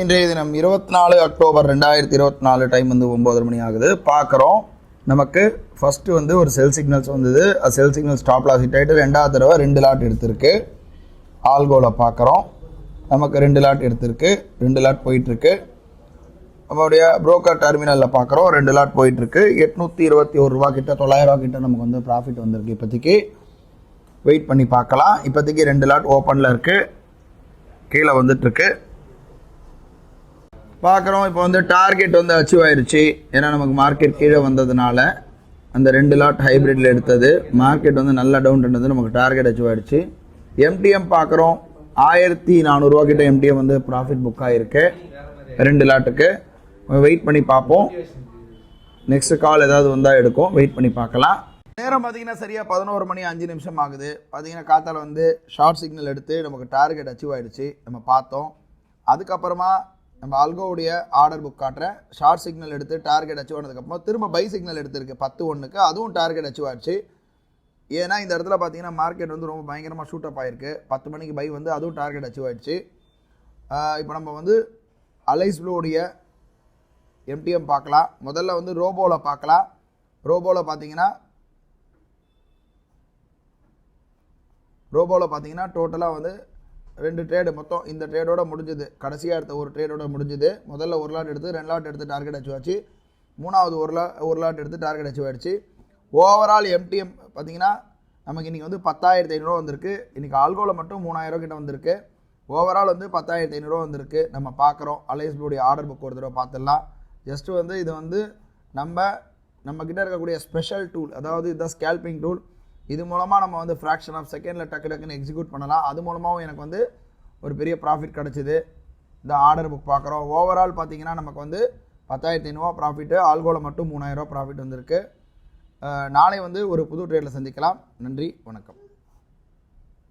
இன்றைய தினம் 24 October 2024 time வந்து 9 மணி ஆகுது. பார்க்குறோம் நமக்கு ஃபஸ்ட்டு வந்து ஒரு செல் சிக்னல்ஸ் வந்தது. Cell signal stop loss hit ஆகிட்டு ரெண்டாவது தடவை 2 லாட் எடுத்திருக்கு. ஆல்கோவில் பார்க்குறோம் நமக்கு 2 லாட் எடுத்திருக்கு, 2 லாட் போயிட்டுருக்கு. நம்மளுடைய புரோக்கர் டெர்மினலில் பார்க்குறோம் 2 லாட் போயிட்டுருக்கு. 821 ரூபா கிட்ட 900 ரூபா கிட்ட நமக்கு வந்து ப்ராஃபிட் வந்திருக்கு. இப்போதைக்கு வெயிட் பண்ணி பார்க்கலாம். இப்போதைக்கு 2 லாட் ஓப்பனில் இருக்குது, கீழே வந்துட்டுருக்கு. பார்க்குறோம் இப்போ வந்து டார்கெட் வந்து அச்சீவ் ஆயிடுச்சு. ஏன்னா நமக்கு மார்க்கெட் கீழே வந்ததுனால அந்த 2 லாட் ஹைப்ரிட்டில் எடுத்தது மார்க்கெட் வந்து நல்லா டவுன் இருந்தது, நமக்கு டார்கெட் அச்சீவ் ஆயிடுச்சு. எம்டிஎம் பார்க்குறோம் 1400 ரூபா கிட்ட எம்டிஎம் வந்து ப்ராஃபிட் புக் ஆகிருக்கு 2 லாட்டுக்கு. வெயிட் பண்ணி பார்ப்போம், நெக்ஸ்ட் கால் ஏதாவது வந்தால் எடுக்கும், வெயிட் பண்ணி பார்க்கலாம். நேரம் பார்த்தீங்கன்னா சரியாக 11 மணி 5 நிமிஷம் ஆகுது. பார்த்தீங்கன்னா காத்தால வந்து ஷார்ட் சிக்னல் எடுத்து நமக்கு டார்கெட் அச்சீவ் ஆகிடுச்சு, நம்ம பார்த்தோம். அதுக்கப்புறமா நம்ம ஆல்கோவுடைய ஆர்டர் புக் காட்டுறேன். ஷார்ட் சிக்னல் எடுத்து டார்கெட் அச்சீவ் ஆனதுக்கப்புறம் திரும்ப பை சிக்னல் எடுத்திருக்கு 10-1க்கு, அதுவும் டார்கெட் அச்சீவ் ஆகிடுச்சு. ஏன்னா இந்த இடத்துல பார்த்தீங்கன்னா மார்க்கெட் வந்து ரொம்ப பயங்கரமாக ஷூட் அப் ஆகிருக்கு. 10 மணிக்கு பை வந்து அதுவும் டார்கெட் அச்சீவ் ஆகிடுச்சு. இப்போ நம்ம வந்து அலைஸ் ப்ளூடைய எம்டிஎம் பார்க்கலாம். முதல்ல வந்து ரோபோவில் பார்க்கலாம். ரோபோவில் பார்த்தீங்கன்னா டோட்டலாக வந்து 2 ட்ரேடு மொத்தம் இந்த ட்ரேடோட முடிஞ்சுது. கடைசியாக எடுத்த ஒரு ட்ரேடோட முடிஞ்சுது. முதல்ல 1 லாட் எடுத்து 2 லாட் எடுத்து டார்கெட் அச்சீவ் ஆச்சு. மூணாவது ஒரு லாட் எடுத்து டார்கெட் அச்சீவ் ஆகிடுச்சு. ஓவரால் எம்டிஎம் பார்த்தீங்கன்னா நமக்கு இன்றைக்கி வந்து 10,500 வந்திருக்கு. இன்றைக்கி ஆல்கோவில் மட்டும் 3000 கிட்ட வந்திருக்கு. ஓவரால் வந்து 10,500 வந்திருக்கு. நம்ம பார்க்குறோம் அலைஸ் ப்ளூடைய ஆர்டர் புக் ஒரு தடவை பார்த்துடலாம். ஜஸ்ட்டு வந்து இது வந்து நம்ம கிட்ட இருக்கக்கூடிய ஸ்பெஷல் டூல், அதாவது இதுதான் ஸ்கேல்பிங் டூல். இது மூலமாக நம்ம வந்து ஃப்ராக்ஷன் ஆஃப் செகண்டில் டக்குன்னு எக்ஸிக்யூட் பண்ணலாம். அது மூலமாகவும் எனக்கு வந்து ஒரு பெரிய ப்ராஃபிட் கிடச்சிது. இந்த ஆர்டர் புக் பார்க்குறோம். ஓவரால் பார்த்தீங்கன்னா நமக்கு வந்து 10,500 ப்ராஃபிட்டு, ஆல்கோவில் மட்டும் 3000 ப்ராஃபிட் வந்திருக்கு. நாளை வந்து ஒரு புது ட்ரேடில் சந்திக்கலாம். நன்றி, வணக்கம்.